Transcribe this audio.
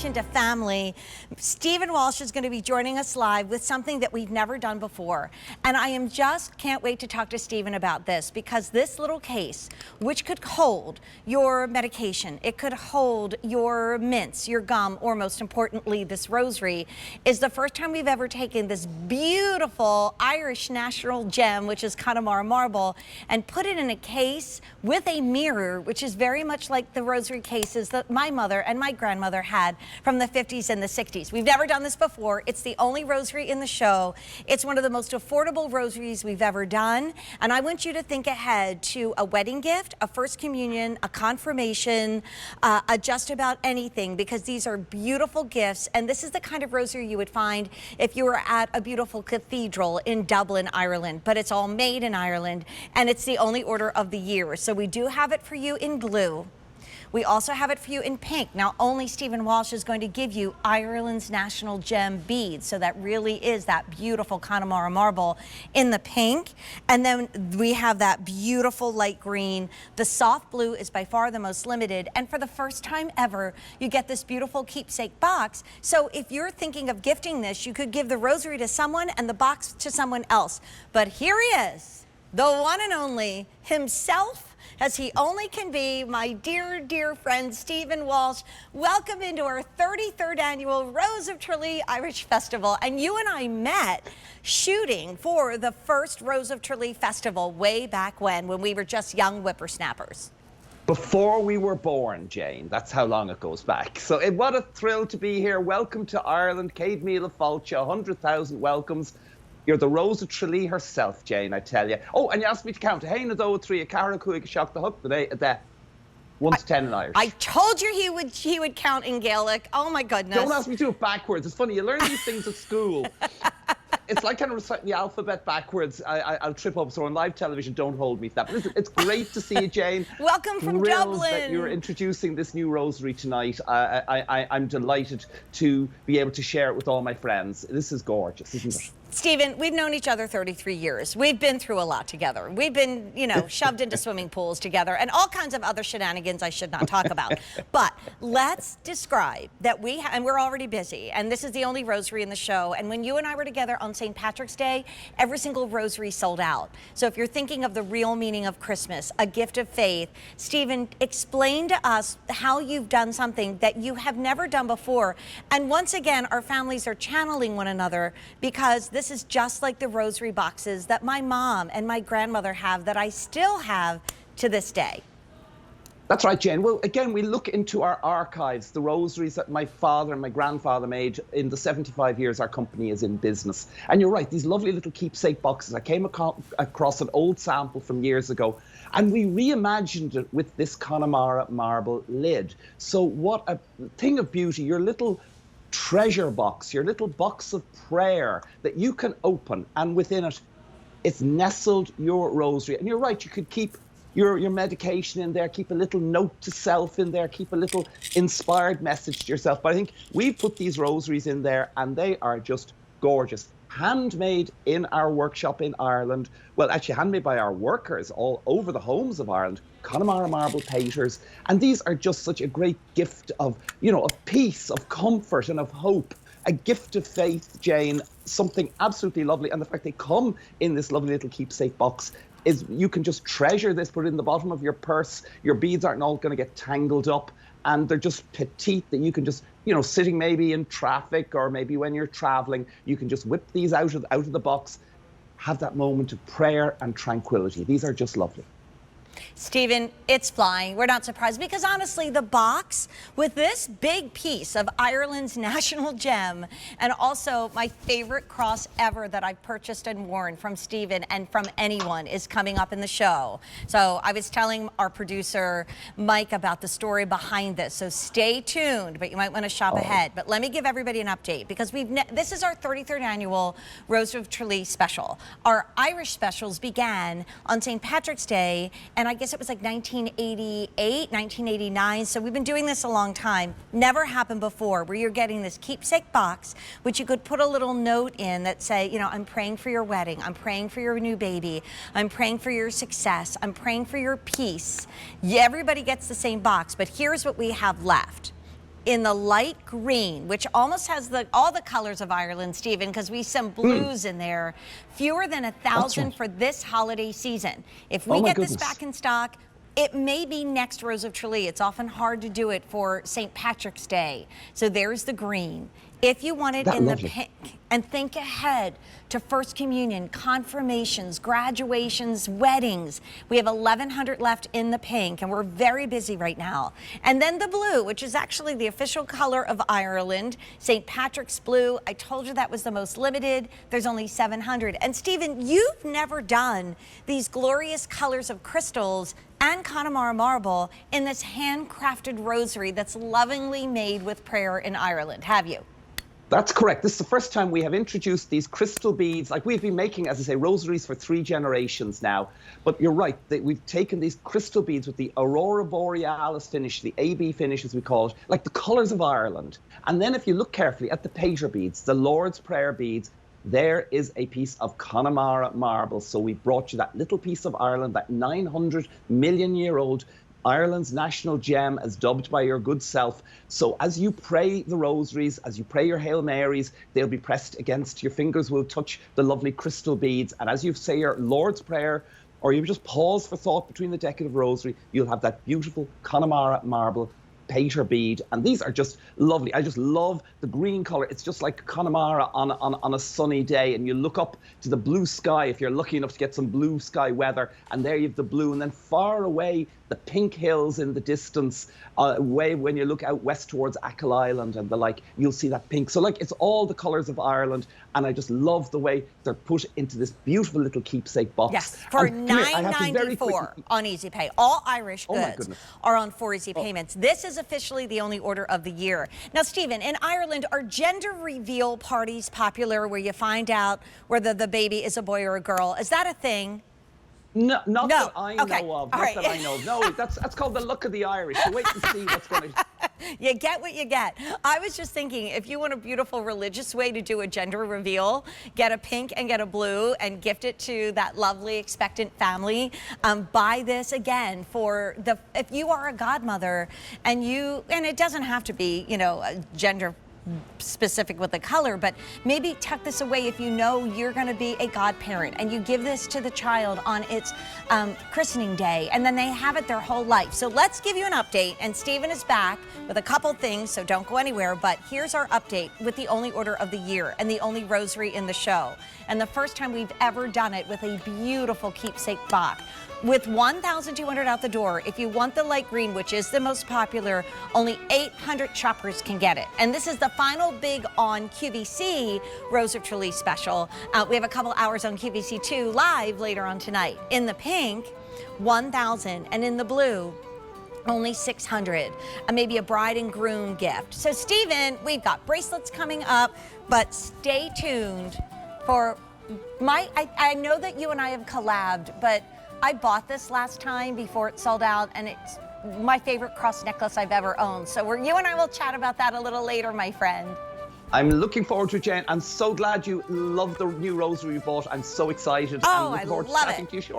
connection to family. Stephen Walsh is going to be joining us live with something that we've never done before. And I can't wait to talk to Stephen about this, because this little case, which could hold your medication, it could hold your mints, your gum, or most importantly, this rosary, is the first time we've ever taken this beautiful Irish national gem, which is Connemara marble, and put it in a case with a mirror, which is very much like the rosary cases that my mother and my grandmother had from the 50s and the 60s. We've never done this before. It's the only rosary in the show. It's one of the most affordable rosaries we've ever done. And I want you to think ahead to a wedding gift, a first communion, a confirmation, just about anything, because these are beautiful gifts. And this is the kind of rosary you would find if you were at a beautiful cathedral in Dublin, Ireland. But it's all made in Ireland, and it's the only order of the year. So we do have it for you in blue. We also have it for you in pink. Now, only Stephen Walsh is going to give you Ireland's national gem beads. So that really is that beautiful Connemara marble in the pink. And then we have that beautiful light green. The soft blue is by far the most limited. And for the first time ever, you get this beautiful keepsake box. So if you're thinking of gifting this, you could give the rosary to someone and the box to someone else. But here he is, the one and only himself, as he only can be, my dear, dear friend, Stephen Walsh. Welcome into our 33rd annual Rose of Tralee Irish Festival. And you and I met shooting for the first Rose of Tralee Festival way back when we were just young whippersnappers. Before we were born, Jane. That's how long it goes back. So what a thrill to be here. Welcome to Ireland. Céad Míle Fáilte, 100,000 welcomes. You're the Rose of Tralee herself, Jane, I tell you. Oh, and you asked me to count. Hey, no, 3, a Cara Cuig, Shock the Hook, the 1 to 10 in Irish. I told you he would count in Gaelic. Oh my goodness. Don't ask me to do it backwards. It's funny, you learn these things at school. It's like kind of reciting the alphabet backwards. I'll trip up. So on live television, don't hold me to that. But listen, it's great to see you, Jane. Welcome from Dublin. That you're introducing this new rosary tonight. I'm delighted to be able to share it with all my friends. This is gorgeous, isn't it? Stephen, we've known each other 33 years. We've been through a lot together. We've been, shoved into swimming pools together and all kinds of other shenanigans I should not talk about. But let's describe that and we're already busy, and this is the only rosary in the show. And when you and I were together on St. Patrick's Day, every single rosary sold out. So if you're thinking of the real meaning of Christmas, a gift of faith, Stephen, explain to us how you've done something that you have never done before. And once again, our families are channeling one another, because this is just like the rosary boxes that my mom and my grandmother have, that I still have to this day. That's right, Jane. Well, again, we look into our archives, the rosaries that my father and my grandfather made in the 75 years our company is in business. And you're right, these lovely little keepsake boxes. I came across an old sample from years ago, and we reimagined it with this Connemara marble lid. So what a thing of beauty, your little treasure box, your little box of prayer that you can open, and within it, it's nestled your rosary. And you're right, you could keep your medication in there, keep a little note to self in there, keep a little inspired message to yourself. But I think we've put these rosaries in there, and they are just gorgeous. Handmade in our workshop in Ireland. Well, actually handmade by our workers all over the homes of Ireland, Connemara marble painters. And these are just such a great gift of, of peace, of comfort, and of hope. A gift of faith, Jane, something absolutely lovely. And the fact they come in this lovely little keepsake box is you can just treasure this, put it in the bottom of your purse. Your beads aren't all going to get tangled up. And they're just petite that you can just, sitting maybe in traffic, or maybe when you're traveling, you can just whip these out of the box, have that moment of prayer and tranquility. These are just lovely. Stephen, it's flying. We're not surprised, because honestly, the box with this big piece of Ireland's national gem, and also my favorite cross ever that I've purchased and worn from Stephen and from anyone, is coming up in the show. So I was telling our producer, Mike, about the story behind this. So stay tuned, but you might want to shop ahead. But let me give everybody an update, because this is our 33rd annual Rose of Tralee special. Our Irish specials began on St. Patrick's Day, and I guess it was like 1988, 1989. So we've been doing this a long time. Never happened before, where you're getting this keepsake box, which you could put a little note in that say, I'm praying for your wedding. I'm praying for your new baby. I'm praying for your success. I'm praying for your peace. Yeah, everybody gets the same box, but here's what we have left. in the light green, which almost has all the colors of Ireland, Stephen, because we some blues in there. Fewer than 1,000 for this holiday season. If we get this back in stock, it may be next Rose of Tralee. It's often hard to do it for St. Patrick's Day. So there's the green. If you want it in the pink, and think ahead to First Communion, confirmations, graduations, weddings. We have 1,100 left in the pink, and we're very busy right now. And then the blue, which is actually the official color of Ireland, St. Patrick's blue. I told you that was the most limited. There's only 700. And Stephen, you've never done these glorious colors of crystals and Connemara marble in this handcrafted rosary that's lovingly made with prayer in Ireland, have you? That's correct. This is the first time we have introduced these crystal beads. Like, we've been making, as I say, rosaries for 3 generations now. But you're right, we've taken these crystal beads with the Aurora Borealis finish, the AB finish as we call it, like the colours of Ireland. And then if you look carefully at the pager beads, the Lord's Prayer beads, there is a piece of Connemara marble. So we brought you that little piece of Ireland, that 900 million year old Ireland's national gem, as dubbed by your good self. So as you pray the rosaries, as you pray your Hail Marys, they'll be pressed against, your fingers will touch the lovely crystal beads. And as you say your Lord's Prayer, or you just pause for thought between the decade of rosary, you'll have that beautiful Connemara marble pager bead, and these are just lovely. I just love the green color. It's just like Connemara on a sunny day, and you look up to the blue sky if you're lucky enough to get some blue sky weather, and there you have the blue, and then far away the pink hills in the distance, way when you look out west towards Achill Island and the like, you'll see that pink. So like, it's all the colors of Ireland, and I just love the way they're put into this beautiful little keepsake box. Yes, for $9.94 on Easy Pay. All Irish goods are on 4 easy payments. This is officially the only order of the year. Now, Stephen, in Ireland, are gender reveal parties popular, where you find out whether the baby is a boy or a girl? Is that a thing? No, not that I know of. All not right. that I know of. No, that's called the luck of the Irish. You wait and see what's going to... You get what you get. I was just thinking, if you want a beautiful religious way to do a gender reveal, get a pink and get a blue and gift it to that lovely expectant family. Buy this again for if you are a godmother, and it doesn't have to be, you know, a gender specific with the color, but maybe tuck this away if you know you're going to be a godparent, and you give this to the child on its christening day, and then they have it their whole life. So let's give you an update, and Stephen is back with a couple things, so don't go anywhere. But here's our update with the only order of the year and the only rosary in the show, and the first time we've ever done it with a beautiful keepsake box. With 1,200 out the door, if you want the light green, which is the most popular, only 800 shoppers can get it. And this is the final big on QVC Rose of Tralee special. We have a couple hours on QVC 2 live later on tonight. In the pink, 1,000, and in the blue, only 600. Maybe a bride and groom gift. So, Stephen, we've got bracelets coming up, but stay tuned for I know that you and I have collabed, but I bought this last time before it sold out, and it's my favorite cross necklace I've ever owned. So you and I will chat about that a little later, my friend. I'm looking forward to it, Jen. I'm so glad you love the new rosary you bought. I'm so excited. Oh, I'm looking forward to chatting to you shortly.